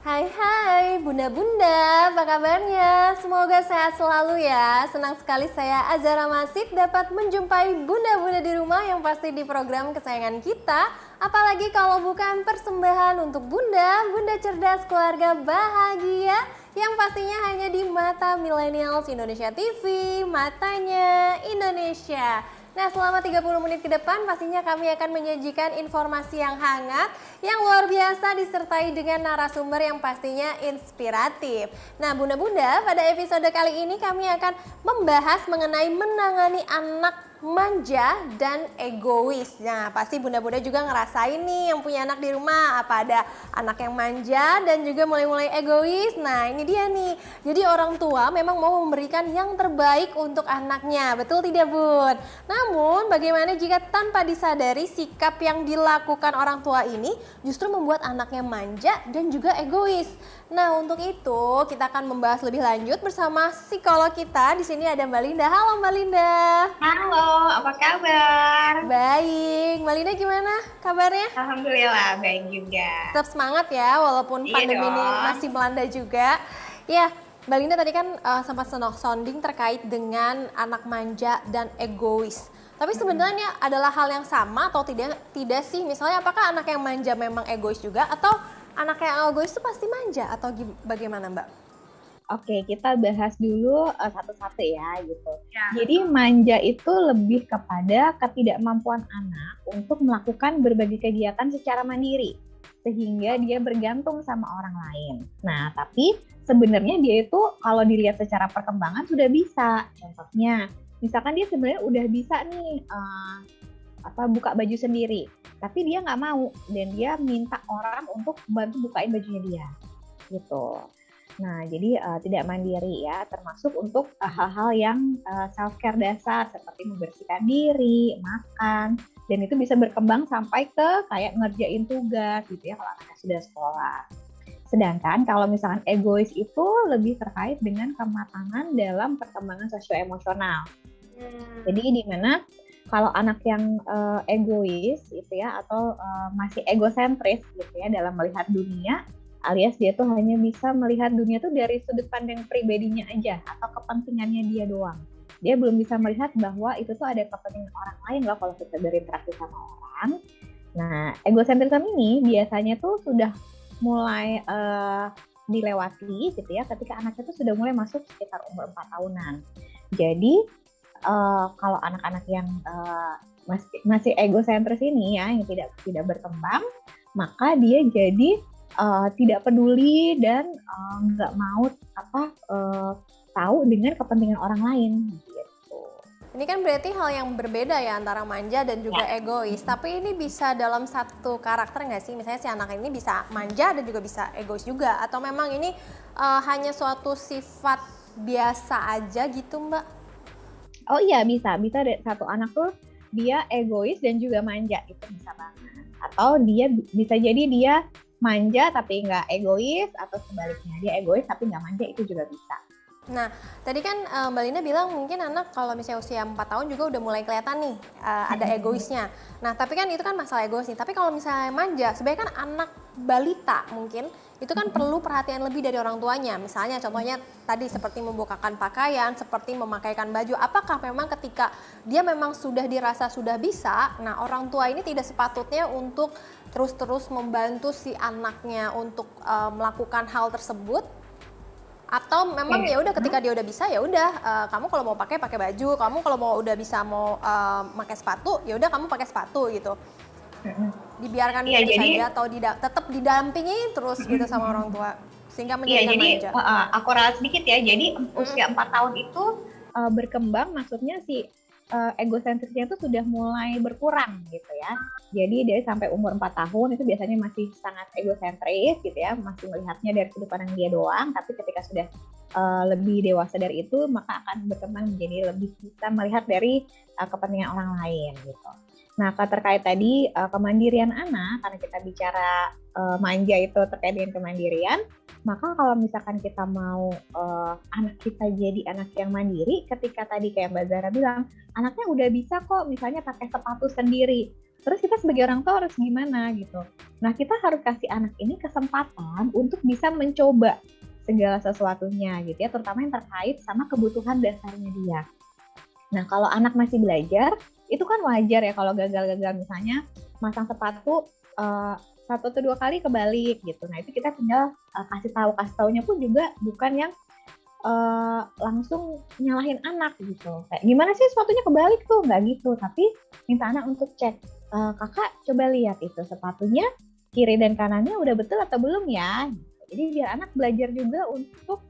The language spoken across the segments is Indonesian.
Hai hai bunda-bunda, apa kabarnya? Semoga sehat selalu ya. Senang sekali saya Azara Masif dapat menjumpai bunda-bunda di rumah yang pasti di program kesayangan kita. Apalagi kalau bukan persembahan untuk bunda, bunda cerdas keluarga bahagia yang pastinya hanya di Mata Millennials Indonesia TV, matanya Indonesia. Nah, selama 30 menit ke depan pastinya kami akan menyajikan informasi yang hangat, yang luar biasa disertai dengan narasumber yang pastinya inspiratif. Nah, bunda-bunda, pada episode kali ini kami akan membahas mengenai menangani anak manja dan egois. Nah, pasti bunda-bunda juga ngerasain nih yang punya anak di rumah, apa ada anak yang manja dan juga mulai-mulai egois. Nah, ini dia nih. Jadi orang tua memang mau memberikan yang terbaik untuk anaknya. Betul tidak, Bun? Namun, bagaimana jika tanpa disadari sikap yang dilakukan orang tua ini justru membuat anaknya manja dan juga egois? Nah, untuk itu kita akan membahas lebih lanjut bersama psikolog kita. Di sini ada Mbak Linda. Halo Mbak Linda. Halo, apa kabar? Baik, Mbak Linda gimana kabarnya? Alhamdulillah, baik juga. Tetap semangat ya, walaupun Iya pandemi ini dong. masih melanda juga. Ya, Mbak Linda tadi kan sempat sounding terkait dengan anak manja dan egois. Tapi sebenarnya adalah hal yang sama atau tidak? Tidak sih. Misalnya apakah anak yang manja memang egois juga atau anak yang egois itu pasti manja atau bagaimana, Mbak? Oke, kita bahas dulu satu-satu ya gitu. Ya. Jadi manja itu lebih kepada ketidakmampuan anak untuk melakukan berbagai kegiatan secara mandiri sehingga dia bergantung sama orang lain. Nah, tapi sebenarnya dia itu kalau dilihat secara perkembangan sudah bisa. Contohnya, misalkan dia sebenarnya udah bisa nih buka baju sendiri, tapi dia nggak mau dan dia minta orang untuk bantu bukain bajunya dia, gitu. Nah, jadi tidak mandiri ya, termasuk untuk hal-hal yang self care dasar seperti membersihkan diri, makan, dan itu bisa berkembang sampai ke kayak ngerjain tugas gitu ya kalau anaknya sudah sekolah. Sedangkan kalau misalkan egois itu lebih terkait dengan kematangan dalam perkembangan sosioemosional. Jadi di mana kalau anak yang egois gitu ya atau masih egosentris gitu ya dalam melihat dunia, alias dia tuh hanya bisa melihat dunia tuh dari sudut pandang pribadinya aja atau kepentingannya dia doang. Dia belum bisa melihat bahwa itu tuh ada kepentingan orang lain loh kalau kita berinteraksi sama orang. Nah, egosentrisme ini biasanya tuh sudah mulai dilewati gitu ya ketika anaknya tuh sudah mulai masuk sekitar umur 4 tahunan. Jadi kalau anak-anak yang masih egosentris ini ya yang tidak berkembang, maka dia jadi tidak peduli dan nggak mau tahu dengan kepentingan orang lain gitu. Ini kan berarti hal yang berbeda ya antara manja dan juga egois. Tapi ini bisa dalam satu karakter nggak sih? Misalnya si anak ini bisa manja dan juga bisa egois juga. Atau memang ini hanya suatu sifat biasa aja gitu, Mbak? Oh iya, bisa satu anak tuh dia egois dan juga manja, itu bisa banget. Atau dia bisa jadi dia manja tapi nggak egois, atau sebaliknya dia egois tapi nggak manja, itu juga bisa. Nah, tadi kan Mbak Linda bilang mungkin anak kalau misalnya usia 4 tahun juga udah mulai kelihatan nih ada egoisnya. Nah, tapi kan itu kan masalah egois nih. Tapi kalau misalnya manja, sebenarnya kan anak balita mungkin itu kan perlu perhatian lebih dari orang tuanya. Misalnya contohnya tadi seperti membukakan pakaian, seperti memakaikan baju. Apakah memang ketika dia memang sudah dirasa sudah bisa, nah orang tua ini tidak sepatutnya untuk terus-terus membantu si anaknya untuk melakukan hal tersebut? Atau memang ya udah ketika dia udah bisa ya udah kamu kalau mau pakai baju, kamu kalau mau udah bisa mau pakai sepatu ya udah kamu pakai sepatu gitu. Dibiarkan Iya, gitu jadi saja atau tetap didampingi terus gitu sama orang tua sehingga iya, menjadikan jadi manja. aku ralat sedikit ya. Jadi usia 4 tahun itu berkembang, maksudnya si egosentrisnya itu sudah mulai berkurang gitu ya. Jadi dia sampai umur 4 tahun itu biasanya masih sangat egosentris gitu ya, masih melihatnya dari sudut pandang dia doang, tapi ketika sudah lebih dewasa dari itu maka akan berkembang menjadi lebih bisa melihat dari kepentingan orang lain gitu. Nah, terkait tadi kemandirian anak, karena kita bicara manja itu terkait dengan kemandirian, maka kalau misalkan kita mau anak kita jadi anak yang mandiri, ketika tadi kayak Mbak Zara bilang, anaknya udah bisa kok misalnya pakai sepatu sendiri. Terus kita sebagai orang tua harus gimana gitu. Nah, kita harus kasih anak ini kesempatan untuk bisa mencoba segala sesuatunya gitu ya, terutama yang terkait sama kebutuhan dasarnya dia. Nah, kalau anak masih belajar, itu kan wajar ya kalau gagal-gagal, misalnya masang sepatu satu atau dua kali kebalik gitu. Nah, itu kita tinggal kasih taunya pun juga bukan yang langsung nyalahin anak gitu. Kayak gimana sih sepatunya kebalik tuh, nggak gitu. Tapi minta anak untuk cek, kakak coba lihat itu sepatunya kiri dan kanannya udah betul atau belum ya. Jadi biar anak belajar juga untuk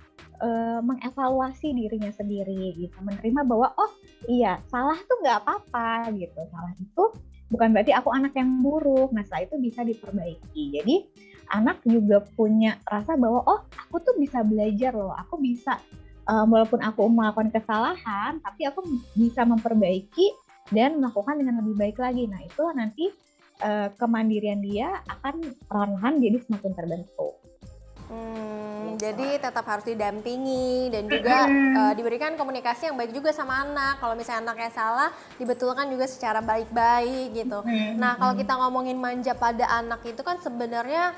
mengevaluasi dirinya sendiri gitu, menerima bahwa oh iya salah tuh nggak apa-apa gitu, salah itu bukan berarti aku anak yang buruk. Nah, setelah itu bisa diperbaiki. Jadi anak juga punya rasa bahwa oh aku tuh bisa belajar loh, aku bisa walaupun aku melakukan kesalahan tapi aku bisa memperbaiki dan melakukan dengan lebih baik lagi. Nah, itu nanti kemandirian dia akan perlahan-lahan jadi semakin terbentuk. Jadi tetap harus didampingi dan juga diberikan komunikasi yang baik juga sama anak. Kalau misalnya anaknya salah, dibetulkan juga secara baik-baik gitu. Nah, kalau kita ngomongin manja pada anak itu kan sebenarnya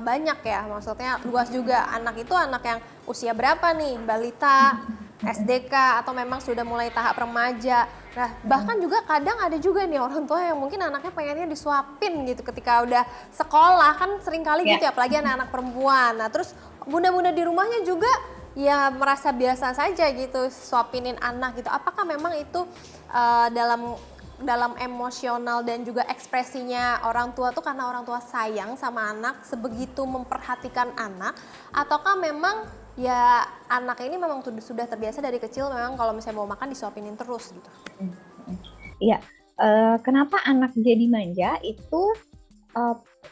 banyak ya, maksudnya luas juga. Anak itu anak yang usia berapa nih? Balita, SDK, atau memang sudah mulai tahap remaja. Nah, bahkan juga kadang ada juga nih orang tua yang mungkin anaknya pengennya disuapin gitu ketika udah sekolah, kan sering kali gitu ya, apalagi anak-anak perempuan. Nah, terus bunda-bunda di rumahnya juga ya merasa biasa saja gitu suapinin anak gitu. Apakah memang itu dalam emosional dan juga ekspresinya orang tua tuh karena orang tua sayang sama anak, sebegitu memperhatikan anak, ataukah memang ya anak ini memang sudah terbiasa dari kecil memang kalau misalnya mau makan disuapinin terus gitu? Iya, kenapa anak jadi manja itu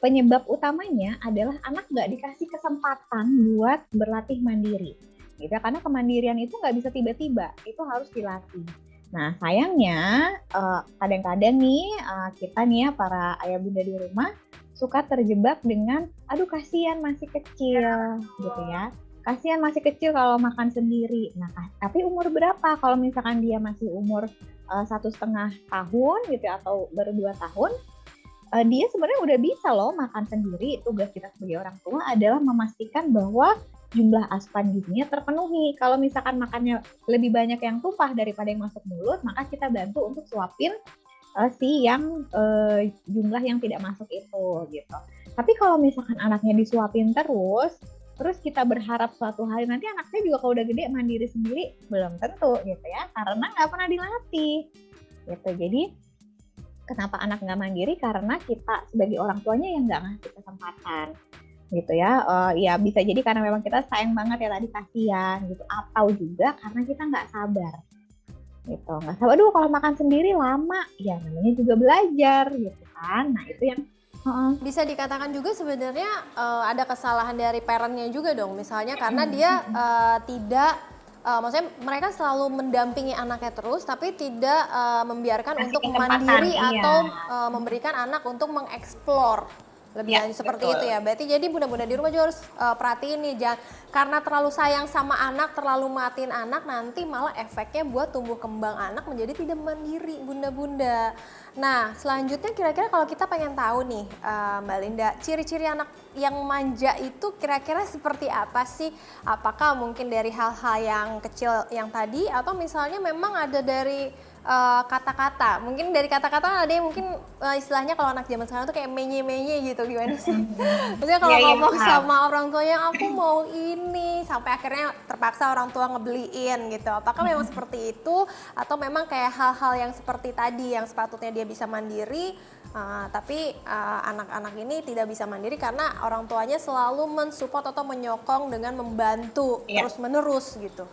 penyebab utamanya adalah anak nggak dikasih kesempatan buat berlatih mandiri. Gitu, karena kemandirian itu nggak bisa tiba-tiba, itu harus dilatih. Nah, sayangnya kadang-kadang nih kita nih ya para ayah bunda di rumah suka terjebak dengan aduh kasihan masih kecil gitu ya. Kasihan masih kecil kalau makan sendiri. Nah, tapi umur berapa? Kalau misalkan dia masih umur 1,5 tahun gitu ya, atau baru 2 tahun, dia sebenarnya udah bisa loh makan sendiri. Tugas kita sebagai orang tua adalah memastikan bahwa jumlah asupan gizinya terpenuhi. Kalau misalkan makannya lebih banyak yang tumpah daripada yang masuk mulut, maka kita bantu untuk suapin yang jumlah yang tidak masuk itu gitu. Tapi kalau misalkan anaknya disuapin terus kita berharap suatu hari nanti anaknya juga kalau udah gede mandiri sendiri, belum tentu gitu ya, karena nggak pernah dilatih gitu. Jadi kenapa anak nggak mandiri? Karena kita sebagai orang tuanya yang nggak ngasih kesempatan gitu ya. Ya bisa jadi karena memang kita sayang banget ya tadi, kasihan gitu, atau juga karena kita nggak sabar gitu, nggak sabar. Aduh kalau makan sendiri lama, ya namanya juga belajar gitu kan. Nah itu yang bisa dikatakan juga sebenarnya ada kesalahan dari parentnya juga dong, misalnya karena dia tidak maksudnya mereka selalu mendampingi anaknya terus tapi tidak membiarkan untuk mandiri atau memberikan anak untuk mengeksplor lebih lanjut seperti itu ya. Berarti jadi bunda-bunda di rumah juga harus perhatiin nih, jangan karena terlalu sayang sama anak, terlalu matiin anak, nanti malah efeknya buat tumbuh kembang anak menjadi tidak mandiri bunda-bunda. Nah, selanjutnya kira-kira kalau kita pengen tahu nih Mbak Linda, ciri-ciri anak yang manja itu kira-kira seperti apa sih? Apakah mungkin dari hal-hal yang kecil yang tadi, atau misalnya memang ada dari kata-kata? Mungkin dari kata-kata ada yang mungkin istilahnya kalau anak zaman sekarang tuh kayak menye-menye gitu, gimana sih? Maksudnya kalau ngomong sama orang tuanya aku mau ini, sampai akhirnya terpaksa orang tua ngebeliin gitu. Apakah memang seperti itu, atau memang kayak hal-hal yang seperti tadi yang sepatutnya dia bisa mandiri, tapi anak-anak ini tidak bisa mandiri karena orang tuanya selalu mensupport atau menyokong dengan membantu terus-menerus gitu?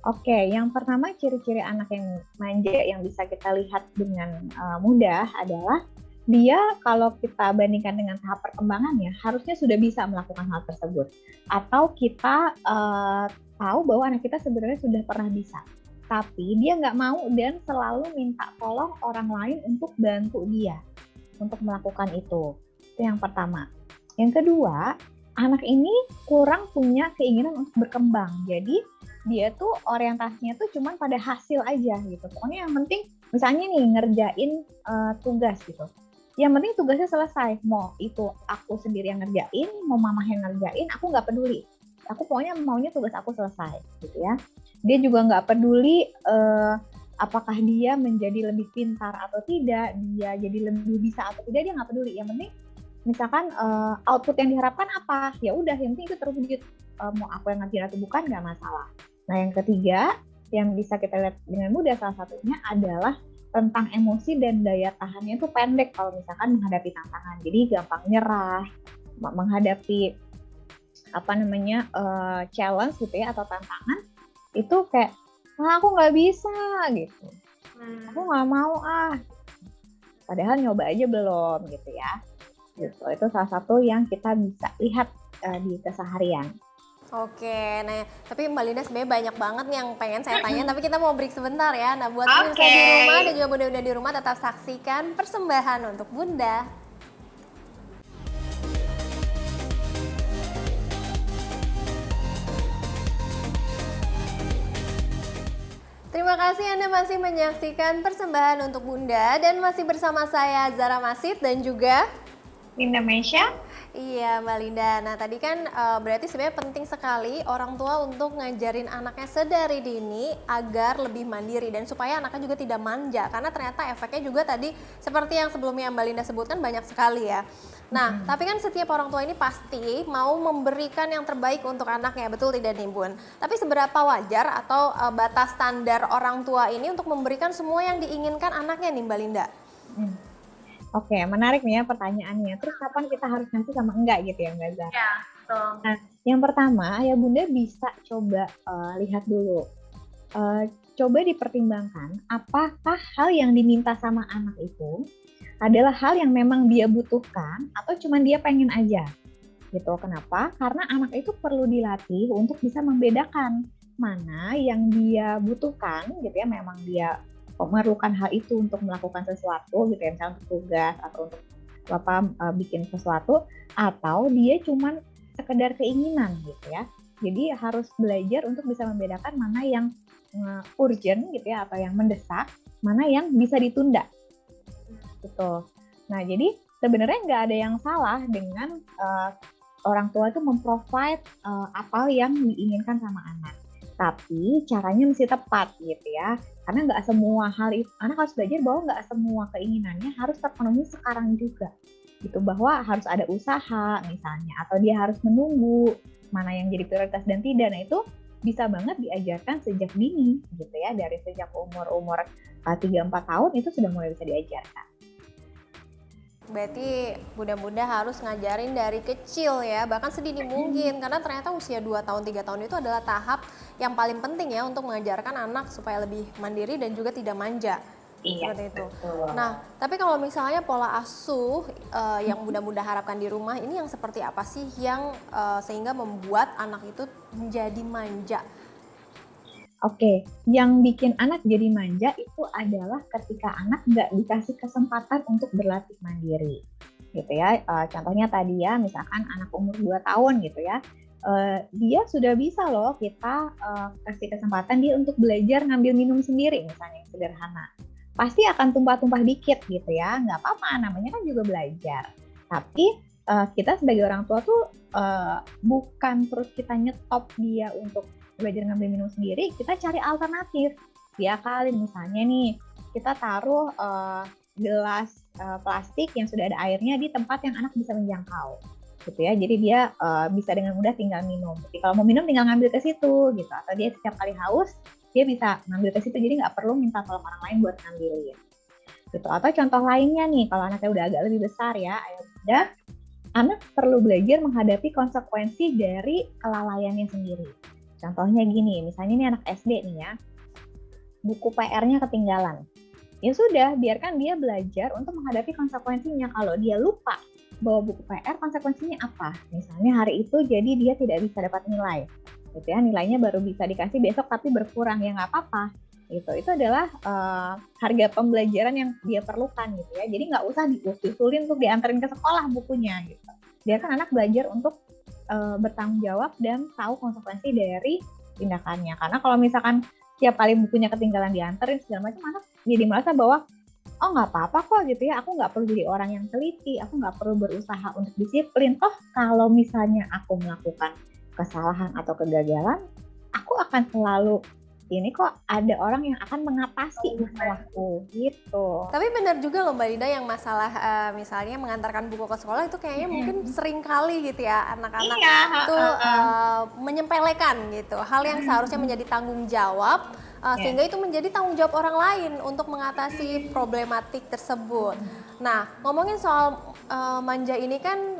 Oke, yang pertama ciri-ciri anak yang manja yang bisa kita lihat dengan mudah adalah dia kalau kita bandingkan dengan tahap perkembangannya harusnya sudah bisa melakukan hal tersebut. Atau kita tahu bahwa anak kita sebenarnya sudah pernah bisa. tapi dia nggak mau dan selalu minta tolong orang lain untuk bantu dia untuk melakukan itu. Itu yang pertama. Yang kedua, anak ini kurang punya keinginan untuk berkembang. Jadi dia tuh orientasinya tuh cuman pada hasil aja gitu. Pokoknya yang penting misalnya nih ngerjain tugas gitu. Yang penting tugasnya selesai. Mau itu aku sendiri yang ngerjain, mau mamah yang ngerjain, aku nggak peduli. Aku pokoknya maunya tugas aku selesai gitu ya. Dia juga nggak peduli apakah dia menjadi lebih pintar atau tidak, dia jadi lebih bisa atau tidak, dia nggak peduli. Yang penting misalkan output yang diharapkan apa, ya udah yang penting itu terwujud. Mau aku yang ngerjain atau bukan nggak masalah. Nah yang ketiga yang bisa kita lihat dengan mudah salah satunya adalah tentang emosi dan daya tahannya itu pendek kalau misalkan menghadapi tantangan. Jadi gampang nyerah, menghadapi challenge gitu ya atau tantangan itu kayak aku nggak bisa gitu, aku nggak mau padahal nyoba aja belum gitu ya. Gitu. Itu salah satu yang kita bisa lihat di keseharian. Oke, nah tapi Mbak Linda sebenarnya banyak banget nih yang pengen saya tanya, tapi kita mau break sebentar ya. Nah buat pemirsa di rumah dan juga bunda-bunda di rumah tetap saksikan persembahan untuk Bunda. Terima kasih Anda masih menyaksikan persembahan untuk Bunda dan masih bersama saya Zara Masid dan juga Linda Mesya. Iya Mbak Linda, nah tadi kan berarti sebenarnya penting sekali orang tua untuk ngajarin anaknya sedari dini agar lebih mandiri dan supaya anaknya juga tidak manja, karena ternyata efeknya juga tadi seperti yang sebelumnya Mbak Linda sebutkan banyak sekali ya. Nah tapi kan setiap orang tua ini pasti mau memberikan yang terbaik untuk anaknya, betul tidak nih Bun? Tapi seberapa wajar atau batas standar orang tua ini untuk memberikan semua yang diinginkan anaknya nih Mbak Linda? Oke, menarik nih ya pertanyaannya. Terus kapan kita harus ngasih sama enggak gitu ya Mbak Zara? Ya, betul. Nah, yang pertama ya Bunda bisa coba lihat dulu. Coba dipertimbangkan apakah hal yang diminta sama anak itu adalah hal yang memang dia butuhkan atau cuma dia pengen aja. Gitu. Kenapa? Karena anak itu perlu dilatih untuk bisa membedakan mana yang dia butuhkan gitu ya, memang dia memerlukan hal itu untuk melakukan sesuatu gitu ya, misalnya untuk tugas atau untuk bikin sesuatu, atau dia cuman sekedar keinginan gitu ya. Jadi harus belajar untuk bisa membedakan mana yang urgent gitu ya atau yang mendesak, mana yang bisa ditunda gitu. Nah jadi sebenarnya nggak ada yang salah dengan orang tua itu memprovide apa yang diinginkan sama anak, tapi caranya mesti tepat gitu ya. Karena nggak semua hal itu, anak harus belajar bahwa nggak semua keinginannya harus terpenuhi sekarang juga. Gitu, bahwa harus ada usaha misalnya, atau dia harus menunggu mana yang jadi prioritas dan tidak. Nah itu bisa banget diajarkan sejak dini gitu ya, dari sejak umur 3-4 tahun itu sudah mulai bisa diajarkan. Berarti bunda-bunda harus ngajarin dari kecil ya, bahkan sedini mungkin, karena ternyata usia 2 tahun, 3 tahun itu adalah tahap yang paling penting ya untuk mengajarkan anak supaya lebih mandiri dan juga tidak manja. Iya, seperti itu. betul. Nah, tapi kalau misalnya pola asuh yang bunda-bunda harapkan di rumah ini yang seperti apa sih yang sehingga membuat anak itu menjadi manja? Oke, yang bikin anak jadi manja itu adalah ketika anak nggak dikasih kesempatan untuk berlatih mandiri, gitu ya. Contohnya tadi ya, misalkan anak umur 2 tahun gitu ya, dia sudah bisa loh kita kasih kesempatan dia untuk belajar ngambil minum sendiri, misalnya yang sederhana. Pasti akan tumpah-tumpah dikit gitu ya, nggak apa-apa, namanya kan juga belajar. Tapi kita sebagai orang tua tuh bukan terus kita nyetop dia untuk belajar ngambil minum sendiri, kita cari alternatif. Diakalin misalnya nih, kita taruh gelas plastik yang sudah ada airnya di tempat yang anak bisa menjangkau, gitu ya. Jadi dia bisa dengan mudah tinggal minum. Jadi kalau mau minum tinggal ngambil ke situ, gitu. Atau dia setiap kali haus, dia bisa ngambil ke situ. Jadi nggak perlu minta tolong orang lain buat ngambilin. Gitu. Atau contoh lainnya nih, kalau anaknya udah agak lebih besar ya, anak perlu belajar menghadapi konsekuensi dari kelalaiannya sendiri. Contohnya gini, misalnya ini anak SD nih ya, buku PR-nya ketinggalan. Ya sudah, biarkan dia belajar untuk menghadapi konsekuensinya. Kalau dia lupa bawa buku PR, konsekuensinya apa? Misalnya hari itu jadi dia tidak bisa dapat nilai. Gitu ya, nilainya baru bisa dikasih besok tapi berkurang, ya nggak apa-apa. gitu. Itu adalah harga pembelajaran yang dia perlukan gitu ya. Jadi nggak usah diusulin untuk dianterin ke sekolah bukunya gitu. Biarkan anak belajar untuk bertanggung jawab dan tahu konsekuensi dari tindakannya. Karena kalau misalkan tiap kali bukunya ketinggalan dianterin segala macam, anak jadi merasa bahwa oh nggak apa-apa kok gitu ya, aku nggak perlu jadi orang yang teliti, aku nggak perlu berusaha untuk disiplin. Toh kalau misalnya aku melakukan kesalahan atau kegagalan, aku akan selalu ini kok ada orang yang akan mengatasi masalahku gitu. Tapi benar juga loh Mbak Linda yang masalah misalnya mengantarkan buku ke sekolah itu kayaknya mungkin sering kali gitu ya anak-anak itu menyepelekan gitu. Hal yang seharusnya menjadi tanggung jawab sehingga itu menjadi tanggung jawab orang lain untuk mengatasi problematik tersebut. Nah, ngomongin soal manja ini kan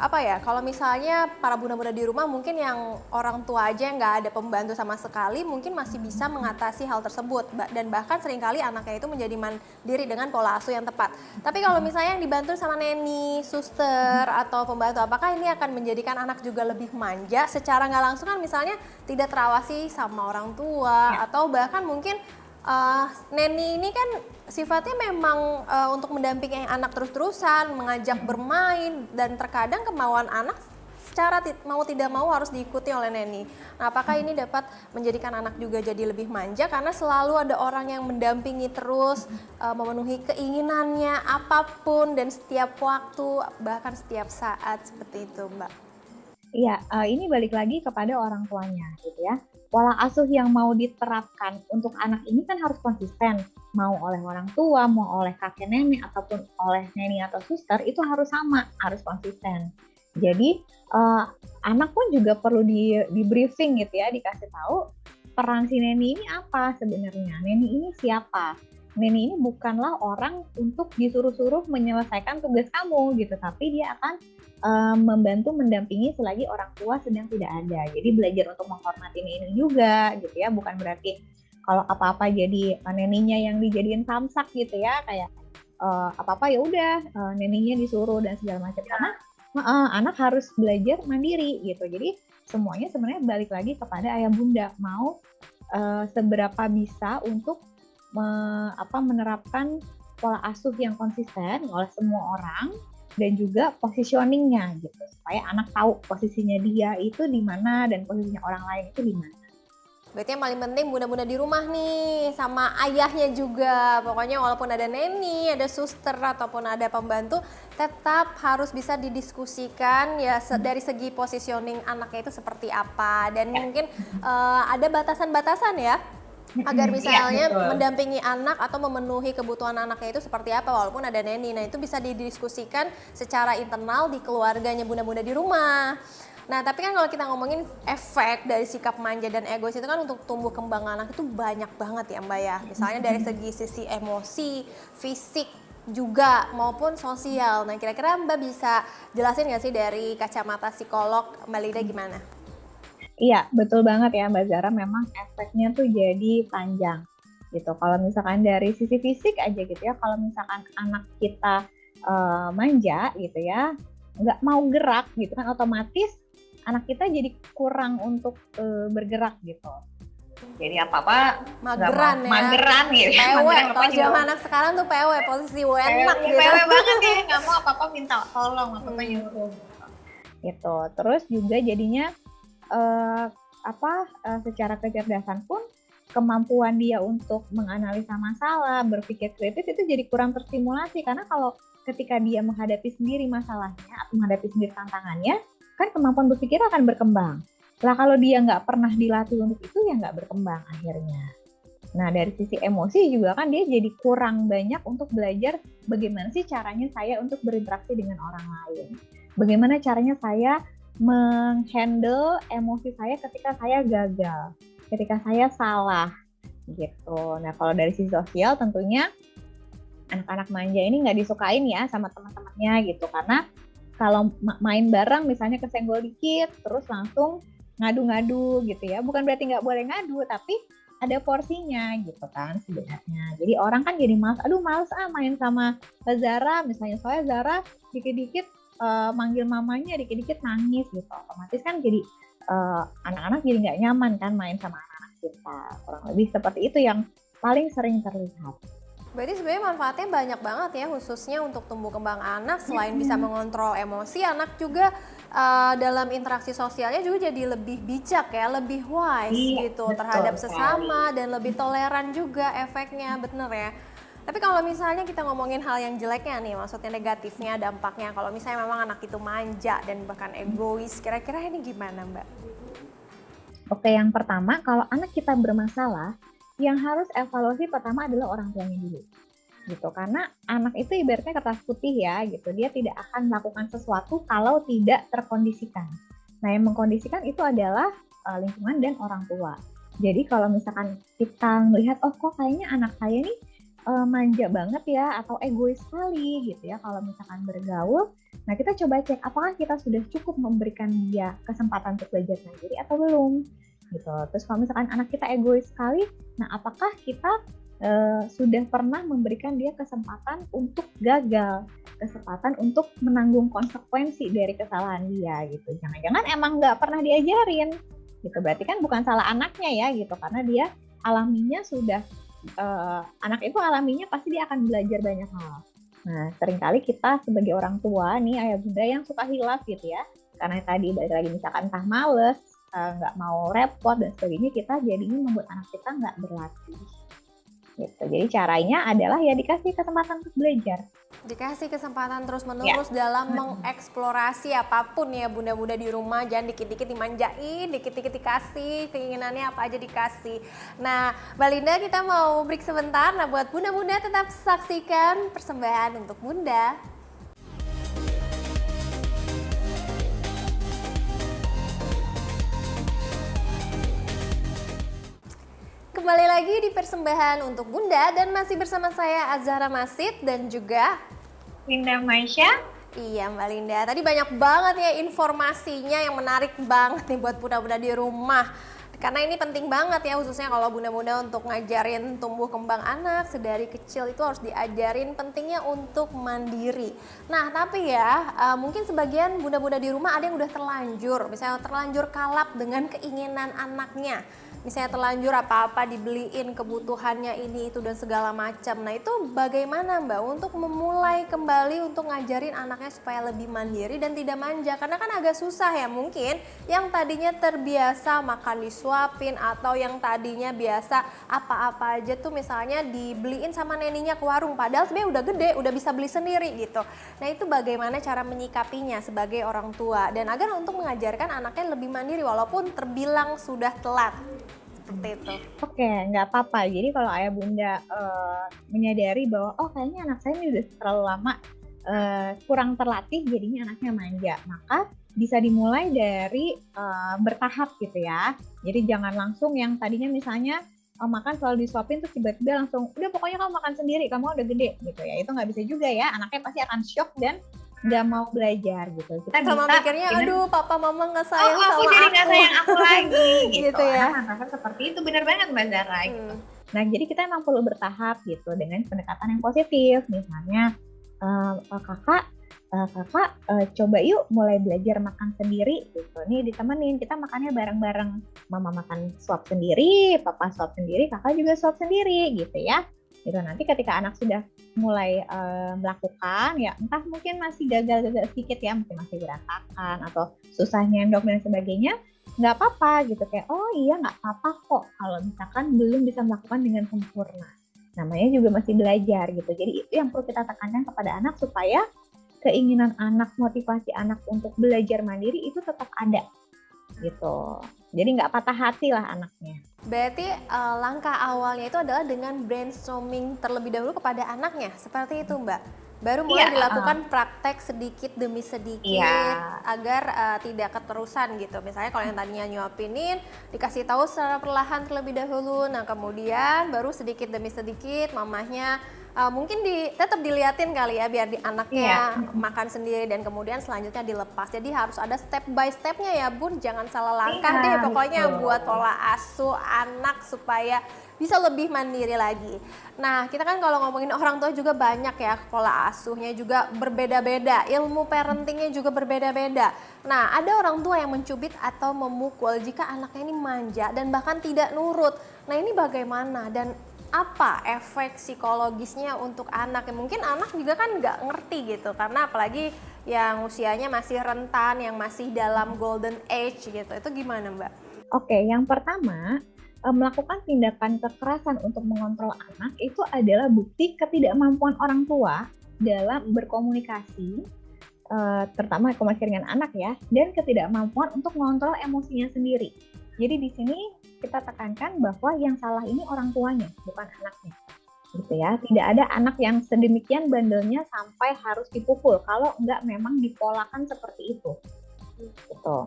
apa ya, kalau misalnya para bunda-bunda di rumah mungkin yang orang tua aja yang nggak ada pembantu sama sekali mungkin masih bisa mengatasi hal tersebut dan bahkan seringkali anaknya itu menjadi mandiri dengan pola asuh yang tepat. Tapi kalau misalnya yang dibantu sama neni, suster atau pembantu, apakah ini akan menjadikan anak juga lebih manja secara nggak langsung kan, misalnya tidak terawasi sama orang tua atau bahkan mungkin neni ini kan sifatnya memang untuk mendampingi anak terus-terusan, mengajak bermain, dan terkadang kemauan anak secara mau tidak mau harus diikuti oleh neni. Nah, apakah ini dapat menjadikan anak juga jadi lebih manja karena selalu ada orang yang mendampingi terus, memenuhi keinginannya apapun dan setiap waktu, bahkan setiap saat, seperti itu, Mbak? Iya, ini balik lagi kepada orang tuanya gitu ya. Pola asuh yang mau diterapkan untuk anak ini kan harus konsisten. Mau oleh orang tua, mau oleh kakek nenek, ataupun oleh neni atau suster, itu harus sama, harus konsisten. Jadi, anak pun juga perlu di briefing gitu ya, dikasih tahu peran si neni ini apa sebenarnya. Neni ini siapa? Neni ini bukanlah orang untuk disuruh-suruh menyelesaikan tugas kamu gitu, tapi dia akan membantu mendampingi selagi orang tua sedang tidak ada. Jadi belajar untuk menghormati neni juga gitu ya, bukan berarti kalau apa-apa jadi neninya yang dijadiin samsak gitu ya, kayak apa-apa ya udah neninya disuruh dan segala macam. Karena anak harus belajar mandiri gitu. Jadi semuanya sebenarnya balik lagi kepada ayah bunda mau seberapa bisa untuk menerapkan pola asuh yang konsisten oleh semua orang, dan juga positioningnya gitu, supaya anak tahu posisinya dia itu di mana dan posisinya orang lain itu di mana. Berarti yang paling penting bunda-bunda di rumah nih sama ayahnya juga. Pokoknya walaupun ada neni, ada suster ataupun ada pembantu, tetap harus bisa didiskusikan ya dari segi positioning anaknya itu seperti apa, dan mungkin ada batasan-batasan ya agar misalnya mendampingi anak atau memenuhi kebutuhan anaknya itu seperti apa walaupun ada neni. Nah, itu bisa didiskusikan secara internal di keluarganya bunda-bunda di rumah. Nah, tapi kan kalau kita ngomongin efek dari sikap manja dan egois itu kan untuk tumbuh kembang anak itu banyak banget ya Mbak ya. Misalnya dari sisi emosi, fisik juga maupun sosial. Nah, kira-kira Mbak bisa jelasin nggak sih dari kacamata psikolog Mbak Lida gimana? Iya, betul banget ya Mbak Zara, memang efeknya tuh jadi panjang gitu. Kalau misalkan dari sisi fisik aja gitu ya, kalau misalkan anak kita manja gitu ya, nggak mau gerak gitu kan, otomatis anak kita jadi kurang untuk bergerak gitu. Jadi apa-apa mageran gitu. PW, kalau zaman anak sekarang tuh PW, posisi enak gitu. PW banget ya, nggak mau apa-apa minta tolong, apa-apa nyuruh gitu. Terus juga jadinya secara kecerdasan pun kemampuan dia untuk menganalisa masalah, berpikir kritis itu jadi kurang terstimulasi, karena kalau ketika dia menghadapi sendiri masalahnya atau menghadapi sendiri tantangannya, kan kemampuan berpikir akan berkembang. Lah kalau dia nggak pernah dilatih untuk itu, ya nggak berkembang akhirnya. Nah, dari sisi emosi juga kan dia jadi kurang banyak untuk belajar bagaimana sih caranya saya untuk berinteraksi dengan orang lain. Bagaimana caranya saya menghandle emosi saya ketika saya gagal, ketika saya salah gitu. Nah, kalau dari sisi sosial tentunya anak-anak manja ini nggak disukain ya sama teman-temannya gitu, karena kalau main bareng misalnya kesenggol dikit terus langsung ngadu-ngadu gitu ya. Bukan berarti nggak boleh ngadu, tapi ada porsinya gitu kan sebenarnya. Jadi orang kan jadi males main sama Zara misalnya, soalnya Zara dikit-dikit manggil mamanya, dikit-dikit nangis gitu. Otomatis kan jadi anak-anak jadi nggak nyaman kan main sama anak-anak kita. Kurang lebih seperti itu yang paling sering terlihat. Berarti sebenarnya manfaatnya banyak banget ya, khususnya untuk tumbuh kembang anak. Selain bisa mengontrol emosi, anak juga dalam interaksi sosialnya juga jadi lebih bijak ya, lebih wise gitu terhadap sesama dan lebih toleran juga efeknya, bener ya. Tapi kalau misalnya kita ngomongin hal yang jeleknya nih, maksudnya negatifnya, dampaknya, kalau misalnya memang anak itu manja dan bahkan egois, kira-kira ini gimana Mbak? Oke, yang pertama kalau anak kita bermasalah, yang harus evaluasi pertama adalah orang tuanya dulu. Gitu, karena anak itu ibaratnya kertas putih ya, gitu. Dia tidak akan melakukan sesuatu kalau tidak terkondisikan. Nah, yang mengkondisikan itu adalah lingkungan dan orang tua. Jadi kalau misalkan kita melihat, oh kok kayaknya anak saya nih manja banget ya, atau egois sekali gitu ya kalau misalkan bergaul. Nah, kita coba cek apakah kita sudah cukup memberikan dia kesempatan untuk belajar mandiri atau belum gitu. Terus kalau misalkan anak kita egois sekali, nah apakah kita sudah pernah memberikan dia kesempatan untuk gagal, kesempatan untuk menanggung konsekuensi dari kesalahan dia gitu. Jangan-jangan emang nggak pernah diajarin gitu, berarti kan bukan salah anaknya ya gitu, karena dia alaminya sudah anak itu alaminya pasti dia akan belajar banyak hal. Nah, seringkali kita sebagai orang tua nih, ayah bunda yang suka hilaf gitu ya, karena tadi balik lagi misalkan entah males, nggak mau repot dan sebagainya, kita jadinya membuat anak kita nggak berlatih gitu. Jadi caranya adalah ya dikasih kesempatan untuk belajar. Dikasih kesempatan terus-menerus dalam mengeksplorasi apapun ya bunda-bunda di rumah. Jangan dikit-dikit dimanjain, dikit-dikit dikasih, keinginannya apa aja dikasih. Nah, Mbak Linda, kita mau break sebentar. Nah, buat bunda-bunda tetap saksikan persembahan untuk Bunda. Kembali lagi di persembahan untuk Bunda dan masih bersama saya Azahra Masid dan juga Linda Maisha. Iya Mbak Linda, tadi banyak banget ya informasinya yang menarik banget nih buat bunda-bunda di rumah. Karena ini penting banget ya, khususnya kalau bunda-bunda untuk ngajarin tumbuh kembang anak sedari kecil itu harus diajarin pentingnya untuk mandiri. Nah tapi ya mungkin sebagian bunda-bunda di rumah ada yang udah terlanjur, misalnya terlanjur kalap dengan keinginan anaknya. Misalnya terlanjur apa-apa dibeliin kebutuhannya ini itu dan segala macam. Nah itu bagaimana Mbak untuk memulai kembali untuk ngajarin anaknya supaya lebih mandiri dan tidak manja? Karena kan agak susah ya, mungkin yang tadinya terbiasa makan disuapin atau yang tadinya biasa apa-apa aja tuh misalnya dibeliin sama neninya ke warung. Padahal sebenarnya udah gede, udah bisa beli sendiri gitu. Nah itu bagaimana cara menyikapinya sebagai orang tua dan agar untuk mengajarkan anaknya lebih mandiri walaupun terbilang sudah telat. Seperti itu. Oke, nggak apa-apa. Jadi kalau ayah bunda menyadari bahwa oh kayaknya anak saya ini udah terlalu lama kurang terlatih, jadinya anaknya manja, maka bisa dimulai dari bertahap gitu ya. Jadi jangan langsung yang tadinya misalnya makan selalu disuapin terus tiba-tiba langsung udah pokoknya kamu makan sendiri, kamu udah gede gitu ya. Itu nggak bisa juga ya. Anaknya pasti akan shock dan nggak mau belajar gitu. Kita sama bisa mikirnya aduh papa mama nggak sayang sama aku jadi nggak sayang aku lagi gitu ya. Anak seperti itu, benar banget Mbak Zara gitu. Nah jadi kita emang perlu bertahap gitu dengan pendekatan yang positif. Misalnya kakak coba yuk mulai belajar makan sendiri gitu. Nih ditemenin, kita makannya bareng-bareng. Mama makan suap sendiri, papa suap sendiri, kakak juga suap sendiri gitu ya. Gitu, nanti ketika anak sudah mulai melakukan ya entah mungkin masih gagal-gagal sedikit ya, mungkin masih berantakan atau susah nyendok dan sebagainya, nggak apa-apa gitu, kayak oh iya nggak apa-apa kok kalau misalkan belum bisa melakukan dengan sempurna, namanya juga masih belajar gitu. Jadi itu yang perlu kita tekankan kepada anak supaya keinginan anak, motivasi anak untuk belajar mandiri itu tetap ada gitu. Jadi nggak patah hati lah anaknya. Berarti langkah awalnya itu adalah dengan brainstorming terlebih dahulu kepada anaknya, seperti itu Mbak. Baru mulai dilakukan praktek sedikit demi sedikit agar tidak keterusan gitu. Misalnya kalau yang tadinya nyuapinin, dikasih tahu secara perlahan terlebih dahulu. Nah kemudian baru sedikit demi sedikit mamahnya mungkin tetap diliatin kali ya biar anaknya Iya. makan sendiri dan kemudian selanjutnya dilepas. Jadi harus ada step by stepnya ya Bun, jangan salah langkah Iya, deh pokoknya betul. buat pola asuh anak supaya bisa lebih mandiri lagi. Nah, kita kan kalau ngomongin orang tua juga banyak ya, pola asuhnya juga berbeda-beda, ilmu parentingnya juga berbeda-beda. Nah, ada orang tua yang mencubit atau memukul jika anaknya ini manja dan bahkan tidak nurut. Nah, ini bagaimana dan apa efek psikologisnya untuk anak? Ya, mungkin anak juga kan nggak ngerti gitu, karena apalagi yang usianya masih rentan, yang masih dalam golden age gitu. Itu gimana Mbak? Oke, yang pertama, melakukan tindakan kekerasan untuk mengontrol anak itu adalah bukti ketidakmampuan orang tua dalam berkomunikasi, terutama komunikasi dengan anak ya, dan ketidakmampuan untuk mengontrol emosinya sendiri. Jadi di sini kita tekankan bahwa yang salah ini orang tuanya, bukan anaknya. Gitu ya. Tidak ada anak yang sedemikian bandelnya sampai harus dipukul kalau enggak memang dipolakan seperti itu. Gitu.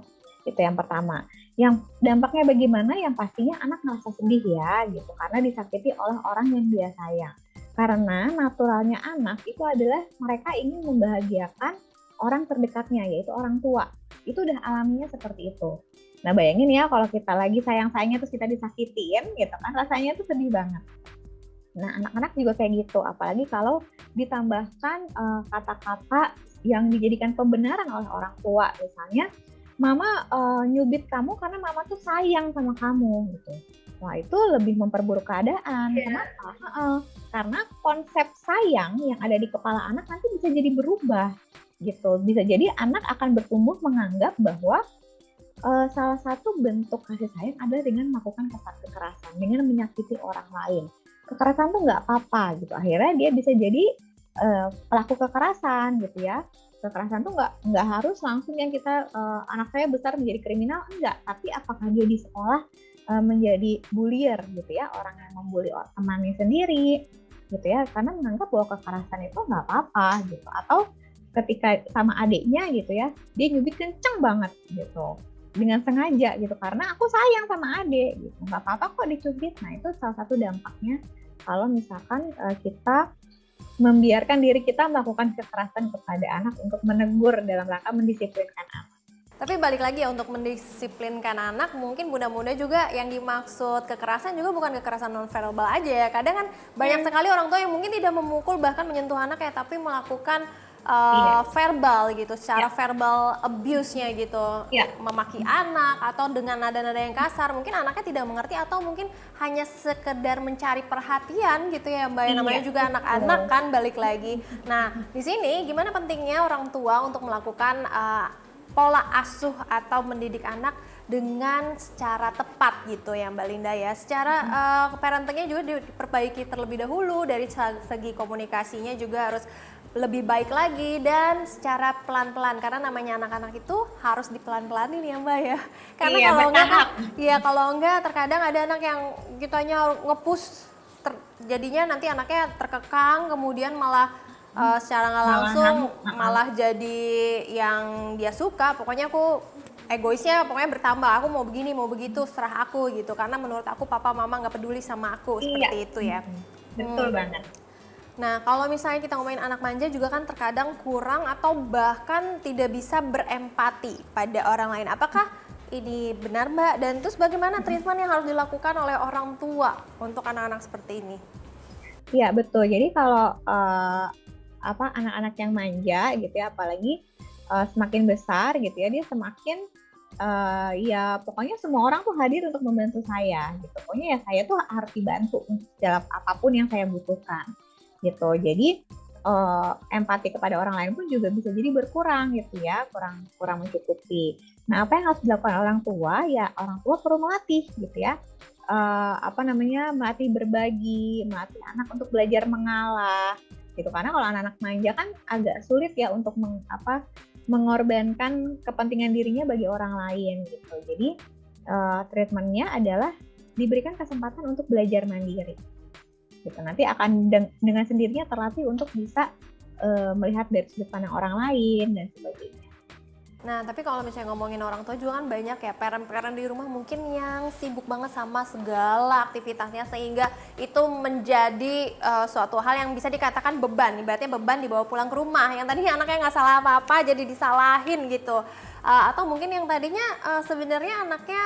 Itu yang pertama. Yang dampaknya bagaimana? Yang pastinya anak merasa sedih ya, gitu, karena disakiti oleh orang yang dia sayang. Karena naturalnya anak itu adalah mereka ingin membahagiakan orang terdekatnya, yaitu orang tua. Itu udah alaminya seperti itu. Nah bayangin ya kalau kita lagi sayang-sayangnya terus kita disakitin, gitu kan, rasanya tuh sedih banget. Nah anak-anak juga kayak gitu, apalagi kalau ditambahkan kata-kata yang dijadikan pembenaran oleh orang tua, misalnya mama nyubit kamu karena mama tuh sayang sama kamu gitu. Wah itu lebih memperburuk keadaan. Yeah. Kenapa? Karena konsep sayang yang ada di kepala anak nanti bisa jadi berubah gitu. Bisa jadi anak akan bertumbuh menganggap bahwa salah satu bentuk kasih sayang adalah dengan melakukan kekerasan, dengan menyakiti orang lain. Kekerasan tuh nggak apa-apa gitu. Akhirnya dia bisa jadi pelaku kekerasan gitu ya. Kekerasan tuh nggak harus langsung yang kita anak saya besar menjadi kriminal, enggak, tapi apakah dia di sekolah menjadi bullier gitu ya, orang yang membuli temannya sendiri gitu ya, karena menganggap bahwa kekerasan itu nggak apa-apa gitu, atau ketika sama adiknya gitu ya, dia nyubit kenceng banget gitu dengan sengaja gitu karena aku sayang sama adik gitu, nggak apa-apa kok dicubit. Nah itu salah satu dampaknya kalau misalkan kita membiarkan diri kita melakukan kekerasan kepada anak untuk menegur dalam rangka mendisiplinkan anak. Tapi balik lagi ya, untuk mendisiplinkan anak, mungkin bunda-bunda juga yang dimaksud kekerasan juga bukan kekerasan non-verbal aja ya. Kadang kan banyak sekali orang tua yang mungkin tidak memukul bahkan menyentuh anak ya, tapi melakukan verbal gitu, secara verbal abuse-nya gitu, memaki anak atau dengan nada-nada yang kasar. Mungkin anaknya tidak mengerti atau mungkin hanya sekedar mencari perhatian gitu ya Mbak. Namanya juga anak-anak kan, balik lagi. Nah di sini gimana pentingnya orang tua untuk melakukan pola asuh atau mendidik anak dengan secara tepat gitu ya Mbak Linda ya. Secara parentingnya juga diperbaiki terlebih dahulu, dari segi komunikasinya juga harus lebih baik lagi dan secara pelan-pelan, karena namanya anak-anak itu harus dipelan-pelanin ya Mbak ya. Karena kalau enggak kan, kalau enggak terkadang ada anak yang kitanya nge-push jadinya nanti anaknya terkekang, kemudian malah secara nggak langsung malah jadi yang dia suka. Pokoknya aku egoisnya pokoknya bertambah, aku mau begini mau begitu, serah aku gitu, karena menurut aku papa mama nggak peduli sama aku, seperti itu ya. Betul banget. Nah kalau misalnya kita ngomongin anak manja juga kan terkadang kurang atau bahkan tidak bisa berempati pada orang lain. Apakah ini benar Mbak? Dan terus bagaimana treatment yang harus dilakukan oleh orang tua untuk anak-anak seperti ini? Iya betul, jadi kalau anak-anak yang manja gitu ya, apalagi semakin besar gitu ya, dia semakin ya pokoknya semua orang tuh hadir untuk membantu saya gitu. Pokoknya ya saya tuh harus dibantu dalam apapun yang saya butuhkan gitu. Jadi empati kepada orang lain pun juga bisa jadi berkurang gitu ya, kurang mencukupi. Nah apa yang harus dilakukan orang tua? Ya orang tua perlu melatih gitu ya, melatih berbagi, melatih anak untuk belajar mengalah gitu. Karena kalau anak-anak manja kan agak sulit ya untuk mengorbankan kepentingan dirinya bagi orang lain gitu. Jadi treatmentnya adalah diberikan kesempatan untuk belajar mandiri gitu. Nanti akan dengan sendirinya terlatih untuk bisa melihat dari sudut pandang orang lain dan sebagainya. Nah, tapi kalau misalnya ngomongin orang tua juga kan banyak ya, parent-parent di rumah mungkin yang sibuk banget sama segala aktivitasnya sehingga itu menjadi suatu hal yang bisa dikatakan beban, ibaratnya beban dibawa pulang ke rumah. Yang tadinya anaknya nggak salah apa-apa jadi disalahin gitu. Atau mungkin yang tadinya sebenarnya anaknya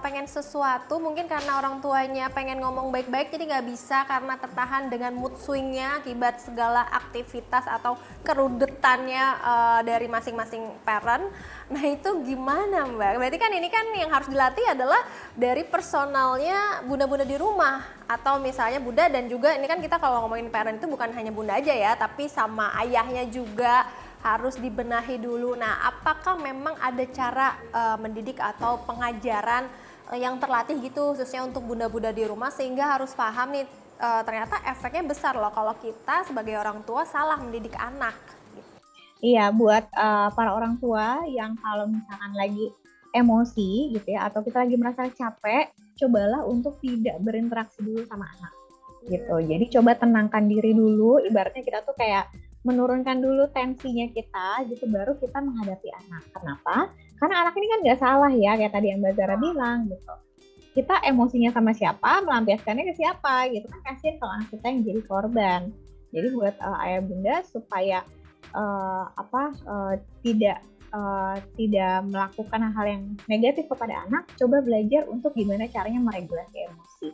pengen sesuatu, mungkin karena orang tuanya pengen ngomong baik-baik jadi nggak bisa karena tertahan dengan mood swingnya akibat segala aktivitas atau kerudetannya dari masing-masing parent. Nah itu gimana Mbak? Berarti kan ini kan yang harus dilatih adalah dari personalnya bunda-bunda di rumah, atau misalnya bunda dan juga ini kan kita kalau ngomongin parent itu bukan hanya bunda aja ya, tapi sama ayahnya juga harus dibenahi dulu. Nah, apakah memang ada cara mendidik atau pengajaran yang terlatih gitu khususnya untuk bunda-bunda di rumah sehingga harus paham nih ternyata efeknya besar loh kalau kita sebagai orang tua salah mendidik anak. Iya, buat para orang tua yang kalau misalkan lagi emosi gitu ya, atau kita lagi merasa capek, cobalah untuk tidak berinteraksi dulu sama anak gitu. Jadi coba tenangkan diri dulu, ibaratnya kita tuh kayak menurunkan dulu tensinya kita gitu, baru kita menghadapi anak. Kenapa? Karena anak ini kan nggak salah ya, kayak tadi yang Mbak Zara bilang gitu. Kita emosinya sama siapa, melampiaskannya ke siapa gitu kan, kasihan kalau anak kita yang jadi korban. Jadi buat ayah bunda supaya tidak melakukan hal yang negatif kepada anak, coba belajar untuk gimana caranya meregulasi emosi,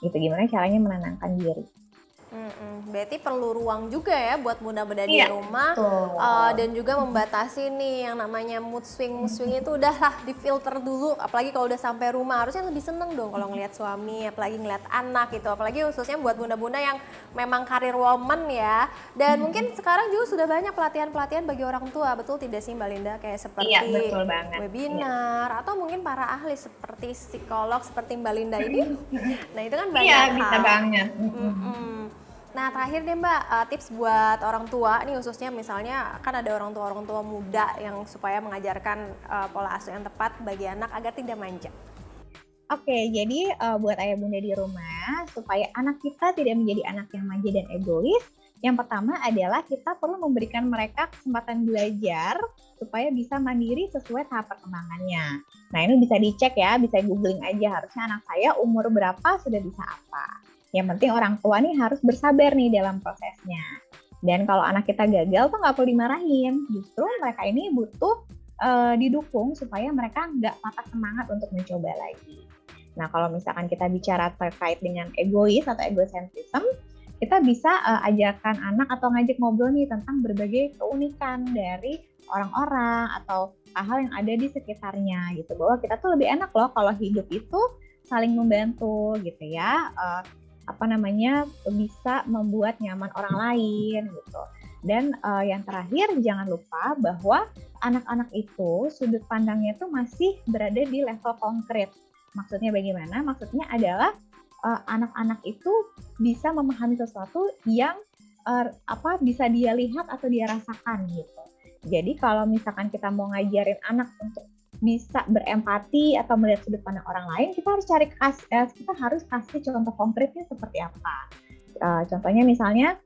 gitu, gimana caranya menenangkan diri. Berarti perlu ruang juga ya buat bunda-bunda di rumah dan juga membatasi nih yang namanya mood swing itu udahlah difilter dulu, apalagi kalau udah sampai rumah harusnya lebih seneng dong kalau ngelihat suami, apalagi ngelihat anak gitu, apalagi khususnya buat bunda-bunda yang memang karir woman ya. Dan mungkin sekarang juga sudah banyak pelatihan-pelatihan bagi orang tua, betul tidak sih Mbak Linda, kayak seperti webinar atau mungkin para ahli seperti psikolog seperti Mbak Linda ini. Nah itu kan banyak hal. Bisa banget. Nah terakhir deh Mbak, tips buat orang tua, ini khususnya misalnya kan ada orang tua muda yang supaya mengajarkan pola asuh yang tepat bagi anak agar tidak manja. Oke, jadi buat ayah bunda di rumah, supaya anak kita tidak menjadi anak yang manja dan egois, yang pertama adalah kita perlu memberikan mereka kesempatan belajar supaya bisa mandiri sesuai tahap perkembangannya. Nah ini bisa dicek ya, bisa googling aja, harusnya anak saya umur berapa sudah bisa apa. Yang penting orang tua nih harus bersabar nih dalam prosesnya. Dan kalau anak kita gagal tuh nggak perlu dimarahin. Justru mereka ini butuh didukung supaya mereka nggak patah semangat untuk mencoba lagi. Nah kalau misalkan kita bicara terkait dengan egois atau egocentrism, kita bisa ajarkan anak atau ngajak ngobrol nih tentang berbagai keunikan dari orang-orang atau hal-hal yang ada di sekitarnya gitu. Bahwa kita tuh lebih enak loh kalau hidup itu saling membantu gitu ya. Bisa membuat nyaman orang lain gitu. Dan yang terakhir jangan lupa bahwa anak-anak itu sudut pandangnya itu masih berada di level konkret. Maksudnya bagaimana? Maksudnya adalah anak-anak itu bisa memahami sesuatu yang bisa dia lihat atau dia rasakan gitu. Jadi kalau misalkan kita mau ngajarin anak untuk bisa berempati atau melihat sudut pandang orang lain, kita harus kasih contoh konkretnya seperti apa. Contohnya misalnya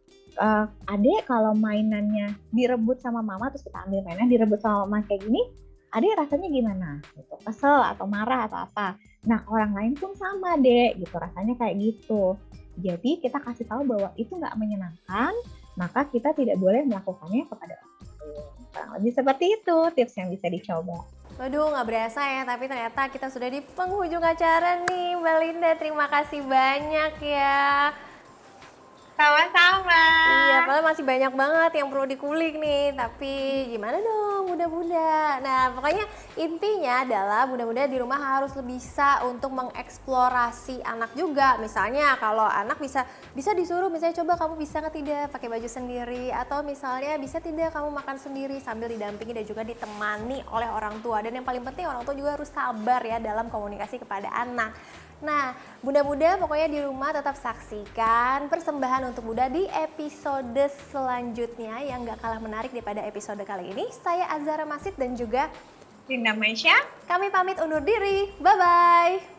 adek kalau mainannya direbut sama mama, terus kita ambil mainan direbut sama mama kayak gini, adek rasanya gimana? Gitu, kesel atau marah atau apa. Nah orang lain pun sama dek, gitu rasanya kayak gitu. Jadi kita kasih tahu bahwa itu nggak menyenangkan, maka kita tidak boleh melakukannya kepada orang lain. Kurang lebih seperti itu tips yang bisa dicoba. Waduh, nggak berasa ya, tapi ternyata kita sudah di penghujung acara nih, Mbak Linda. Terima kasih banyak ya. Sama-sama. Iya, padahal masih banyak banget yang perlu dikulik nih. Tapi gimana dong bunda-bunda? Nah, pokoknya intinya adalah bunda-bunda di rumah harus bisa untuk mengeksplorasi anak juga. Misalnya kalau anak bisa disuruh, misalnya coba kamu bisa nggak tidak pakai baju sendiri, atau misalnya bisa tidak kamu makan sendiri sambil didampingi dan juga ditemani oleh orang tua. Dan yang paling penting orang tua juga harus sabar ya dalam komunikasi kepada anak. Nah, bunda-bunda pokoknya di rumah tetap saksikan persembahan untuk Bunda di episode selanjutnya yang gak kalah menarik daripada episode kali ini. Saya Azhara Masid dan juga Linda Maisha. Kami pamit undur diri. Bye-bye.